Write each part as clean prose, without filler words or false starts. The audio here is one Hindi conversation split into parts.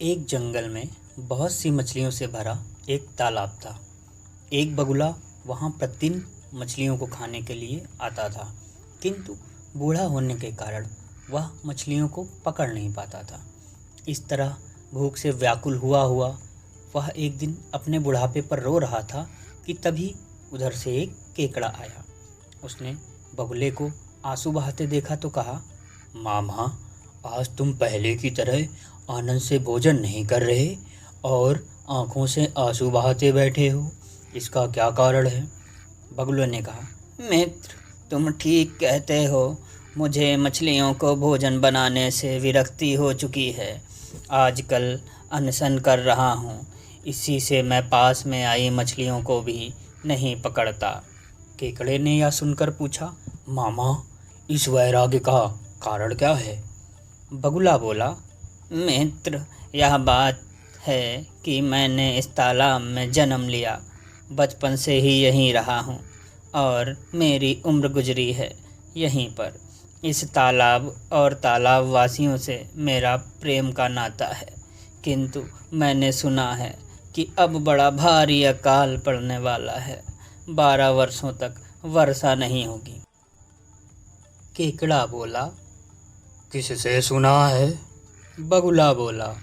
एक जंगल में बहुत सी मछलियों से भरा एक तालाब था। एक बगुला वहाँ प्रतिदिन मछलियों को खाने के लिए आता था, किंतु बूढ़ा होने के कारण वह मछलियों को पकड़ नहीं पाता था। इस तरह भूख से व्याकुल हुआ हुआ वह एक दिन अपने बुढ़ापे पर रो रहा था कि तभी उधर से एक केकड़ा आया। उसने बगुले को आंसू बहाते देखा तो कहा, मामा, आज तुम पहले की तरह आनंद से भोजन नहीं कर रहे और आंखों से आंसू बहाते बैठे हो। इसका क्या कारण है? बगुले ने कहा, मित्र, तुम ठीक कहते हो। मुझे मछलियों को भोजन बनाने से विरक्ति हो चुकी है। आजकल अनशन कर रहा हूँ, इसी से मैं पास में आई मछलियों को भी नहीं पकड़ता। केकड़े ने यह सुनकर पूछा, मामा, इस वैराग्य का कारण क्या है? बगुला बोला, मित्र, यह बात है कि मैंने इस तालाब में जन्म लिया। बचपन से ही यहीं रहा हूँ और मेरी उम्र गुजरी है यहीं पर। इस तालाब और तालाब वासियों से मेरा प्रेम का नाता है, किंतु मैंने सुना है कि अब बड़ा भारी अकाल पड़ने वाला है। 12 वर्षों तक वर्षा नहीं होगी। केकड़ा बोला, किससे सुना है? बगुला बोला,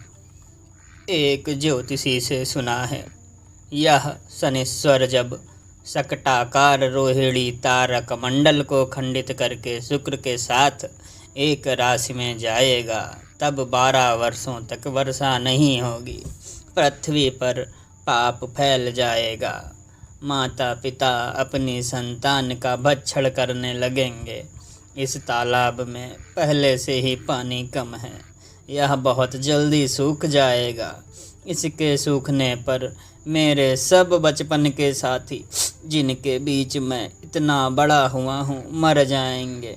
एक ज्योतिषी से सुना है। यह शनिश्चर जब शकटाकार रोहिणी तारक मंडल को खंडित करके शुक्र के साथ एक राशि में जाएगा, तब 12 वर्षों तक वर्षा नहीं होगी। पृथ्वी पर पाप फैल जाएगा। माता पिता अपनी संतान का भक्षण करने लगेंगे। इस तालाब में पहले से ही पानी कम है, यह बहुत जल्दी सूख जाएगा। इसके सूखने पर मेरे सब बचपन के साथी, जिनके बीच मैं इतना बड़ा हुआ हूँ, मर जाएंगे।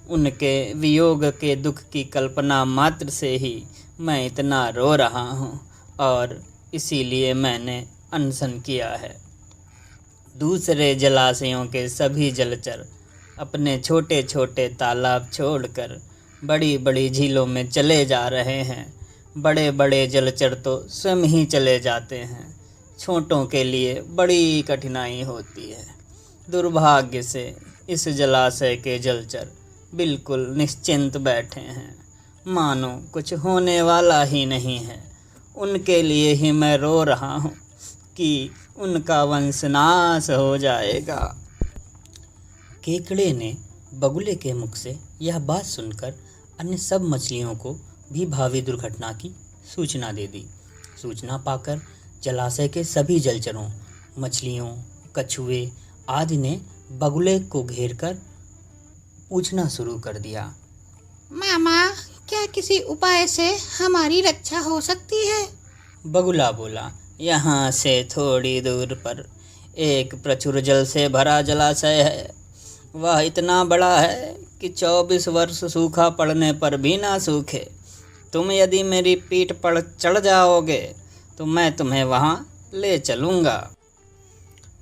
उनके वियोग के दुख की कल्पना मात्र से ही मैं इतना रो रहा हूँ और इसीलिए मैंने अनशन किया है। दूसरे जलाशयों के सभी जलचर अपने छोटे छोटे तालाब छोड़कर बड़ी बड़ी झीलों में चले जा रहे हैं। बड़े बड़े जलचर तो स्वयं ही चले जाते हैं। छोटों के लिए बड़ी कठिनाई होती है। दुर्भाग्य से इस जलाशय के जलचर बिल्कुल निश्चिंत बैठे हैं, मानो कुछ होने वाला ही नहीं है। उनके लिए ही मैं रो रहा हूँ कि उनका वंशनाश हो जाएगा। केकड़े ने बगुले के मुख से यह बात सुनकर अन्य सब मछलियों को भी भावी दुर्घटना की सूचना दे दी। सूचना पाकर जलाशय के सभी जलचरों, मछलियों, कछुए आदि ने बगुले को घेरकर पूछना शुरू कर दिया, मामा, क्या किसी उपाय से हमारी रक्षा हो सकती है? बगुला बोला, यहाँ से थोड़ी दूर पर एक प्रचुर जल से भरा जलाशय है। वह इतना बड़ा है कि 24 वर्ष सूखा पड़ने पर भी ना सूखे। तुम यदि मेरी पीठ पर चढ़ जाओगे तो मैं तुम्हें वहाँ ले चलूँगा।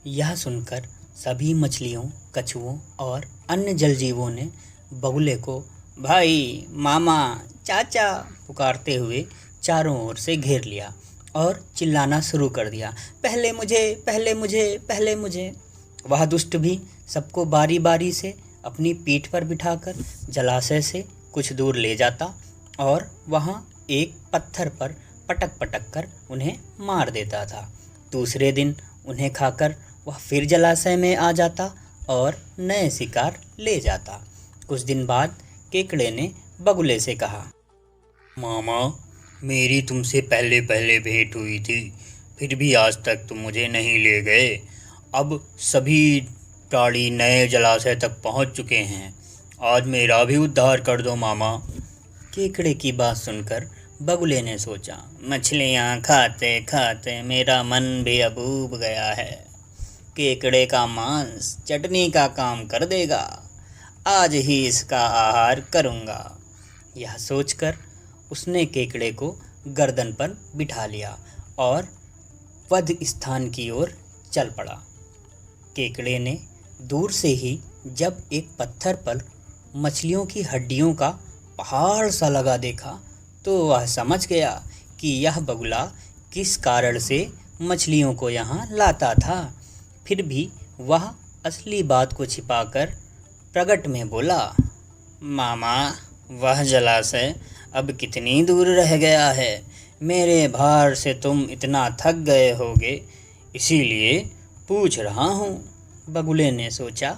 यह सुनकर सभी मछलियों, कछुओं और अन्य जलजीवों ने बगुले को भाई, मामा, चाचा पुकारते हुए चारों ओर से घेर लिया और चिल्लाना शुरू कर दिया, पहले मुझे, पहले मुझे, पहले मुझे। वह दुष्ट भी सबको बारी बारी से अपनी पीठ पर बिठाकर जलाशय से कुछ दूर ले जाता और वहाँ एक पत्थर पर पटक पटक कर उन्हें मार देता था। दूसरे दिन उन्हें खाकर वह फिर जलाशय में आ जाता और नए शिकार ले जाता। कुछ दिन बाद केकड़े ने बगुले से कहा, मामा, मेरी तुमसे पहले पहले भेंट हुई थी, फिर भी आज तक तुम मुझे नहीं ले गए। अब सभी प्राणी नए जलाशय तक पहुंच चुके हैं। आज मेरा भी उद्धार कर दो मामा। केकड़े की बात सुनकर बगुले ने सोचा, मछलियाँ खाते खाते मेरा मन भी अब ऊब गया है। केकड़े का मांस चटनी का काम कर देगा। आज ही इसका आहार करूँगा। यह सोचकर उसने केकड़े को गर्दन पर बिठा लिया और वध स्थान की ओर चल पड़ा। केकड़े ने दूर से ही जब एक पत्थर पर मछलियों की हड्डियों का पहाड़ सा लगा देखा तो वह समझ गया कि यह बगुला किस कारण से मछलियों को यहाँ लाता था। फिर भी वह असली बात को छिपाकर प्रगट में बोला, मामा, वह जलाशय अब कितनी दूर रह गया है। मेरे भार से तुम इतना थक गए होगे, इसीलिए पूछ रहा हूँ। बगुले ने सोचा,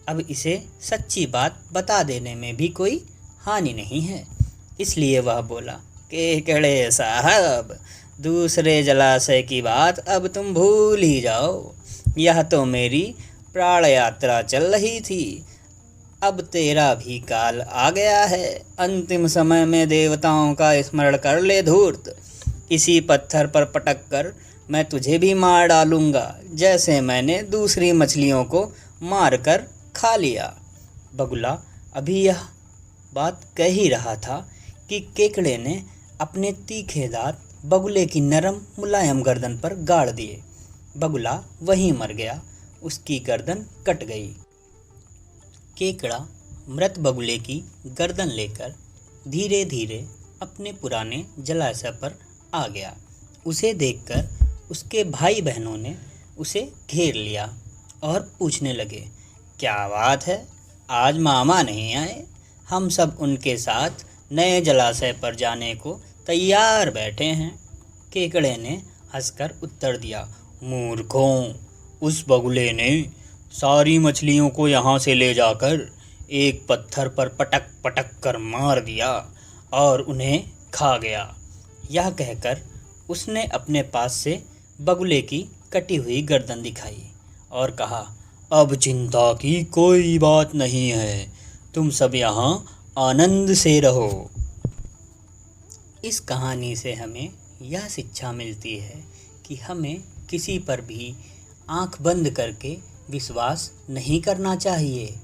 अब इसे सच्ची बात बता देने में भी कोई हानि नहीं है, इसलिए वह बोला, केकड़े साहब, दूसरे जलाशय की बात अब तुम भूल ही जाओ। यह तो मेरी प्राण यात्रा चल रही थी, अब तेरा भी काल आ गया है। अंतिम समय में देवताओं का स्मरण कर ले धूर्त। इसी पत्थर पर पटक कर मैं तुझे भी मार डालूंगा, जैसे मैंने दूसरी मछलियों को मार कर खा लिया। बगुला अभी यह बात कह ही रहा था कि केकड़े ने अपने तीखे दांत बगुले की नरम मुलायम गर्दन पर गाड़ दिए। बगुला वहीं मर गया, उसकी गर्दन कट गई। केकड़ा मृत बगुले की गर्दन लेकर धीरे धीरे अपने पुराने जलाशय पर आ गया। उसे देखकर उसके भाई बहनों ने उसे घेर लिया और पूछने लगे, क्या बात है, आज मामा नहीं आए? हम सब उनके साथ नए जलाशय पर जाने को तैयार बैठे हैं। केकड़े ने हंसकर उत्तर दिया, मूर्खों, उस बगुले ने सारी मछलियों को यहाँ से ले जाकर एक पत्थर पर पटक पटक कर मार दिया और उन्हें खा गया। यह कहकर उसने अपने पास से बगुले की कटी हुई गर्दन दिखाई और कहा, अब चिंता की कोई बात नहीं है, तुम सब यहाँ आनंद से रहो। इस कहानी से हमें यह शिक्षा मिलती है कि हमें किसी पर भी आंख बंद करके विश्वास नहीं करना चाहिए।